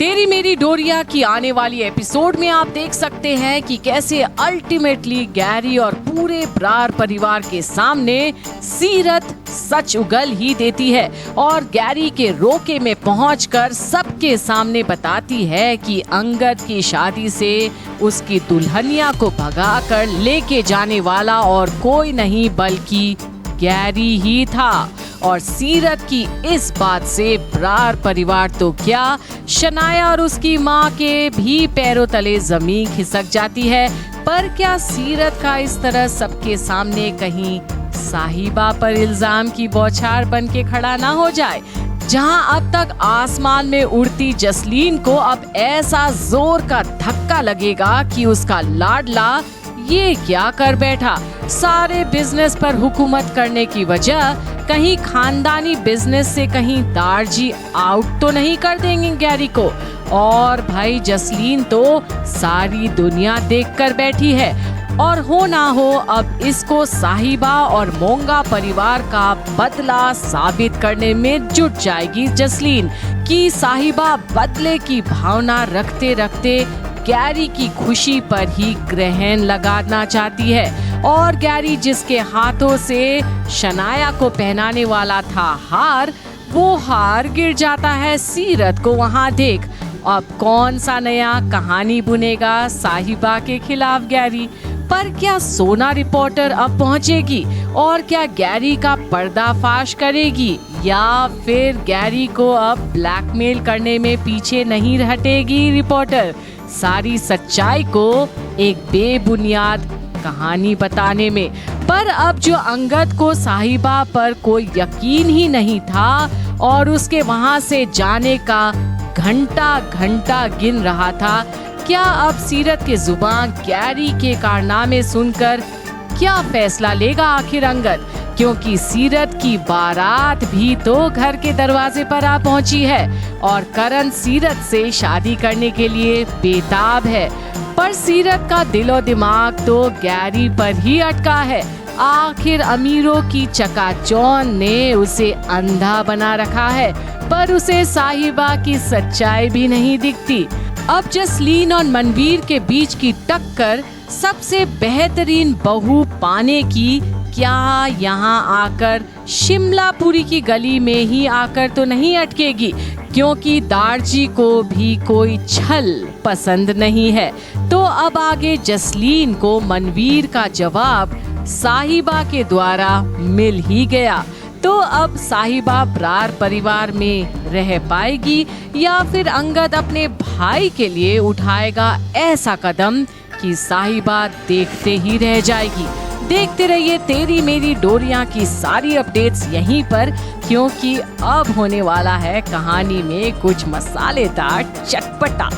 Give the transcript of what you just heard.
तेरी मेरी डोरिया की आने वाली एपिसोड में आप देख सकते हैं कि कैसे अल्टीमेटली गैरी और पूरे ब्रार परिवार के सामने सीरत सच उगल ही देती है और गैरी के रोके में पहुंचकर सबके सामने बताती है कि अंगद की शादी से उसकी दुल्हनिया को भगाकर लेके जाने वाला और कोई नहीं बल्कि गैरी ही था। और सीरत की इस बात से ब्रार परिवार तो क्या, शनाया और उसकी माँ के भी पैरों तले जमीन खिसक जाती है। पर क्या सीरत का इस तरह सबके सामने कहीं साहिबा पर इल्जाम की बौछार बन के खड़ा ना हो जाए, जहां अब तक आसमान में उड़ती जसलीन को अब ऐसा जोर का धक्का लगेगा कि उसका लाडला ये क्या कर बैठा। सारे बिजनेस पर हुकूमत करने की वजह कहीं खानदानी बिजनेस से कहीं दारजी आउट तो नहीं कर देंगे गैरी को। और भाई जसलीन तो सारी दुनिया देख कर बैठी है और हो ना हो अब इसको साहिबा और मोंगा परिवार का बदला साबित करने में जुट जाएगी जसलीन कि साहिबा बदले की भावना रखते रखते गैरी की खुशी पर ही ग्रहण लगाना चाहती है। और गैरी जिसके हाथों से शनाया को पहनाने वाला था हार, वो हार गिर जाता है सीरत को वहां देख। अब कौन सा नया कहानी बुनेगा साहिबा के खिलाफ गैरी। पर क्या सोना रिपोर्टर अब पहुंचेगी और क्या गैरी का पर्दाफाश करेगी या फिर गैरी को अब ब्लैकमेल करने में पीछे नहीं हटेगी रिपोर्टर सारी सच्चाई को एक बेबुनियाद कहानी बताने में। पर अब जो अंगद को साहिबा पर कोई यकीन ही नहीं था और उसके वहां से जाने का घंटा घंटा गिन रहा था, क्या अब सीरत के जुबान गैरी के कारनामे सुनकर क्या फैसला लेगा आखिर अंगद, क्योंकि सीरत की बारात भी तो घर के दरवाजे पर आ पहुंची है और करण सीरत से शादी करने के लिए बेताब है। पर सीरत का दिलो दिमाग तो गैरी पर ही अटका है। आखिर अमीरों की चकाचौंध ने उसे अंधा बना रखा है, पर उसे साहिबा की सच्चाई भी नहीं दिखती। अब जसलीन और मनवीर के बीच की टक्कर सबसे बेहतरीन बहू पाने की क्या यहाँ आकर शिमलापुरी की गली में ही आकर तो नहीं अटकेगी, क्योंकि दारजी को भी कोई छल पसंद नहीं है। तो अब आगे जसलीन को मनवीर का जवाब साहिबा के द्वारा मिल ही गया। तो अब साहिबा ब्रार परिवार में रह पाएगी या फिर अंगद अपने भाई के लिए उठाएगा ऐसा कदम कि साहिबा देखते ही रह जाएगी। देखते रहिए तेरी मेरी डोरिया की सारी अपडेट्स यहीं पर, क्योंकि अब होने वाला है कहानी में कुछ मसालेदार चटपटा।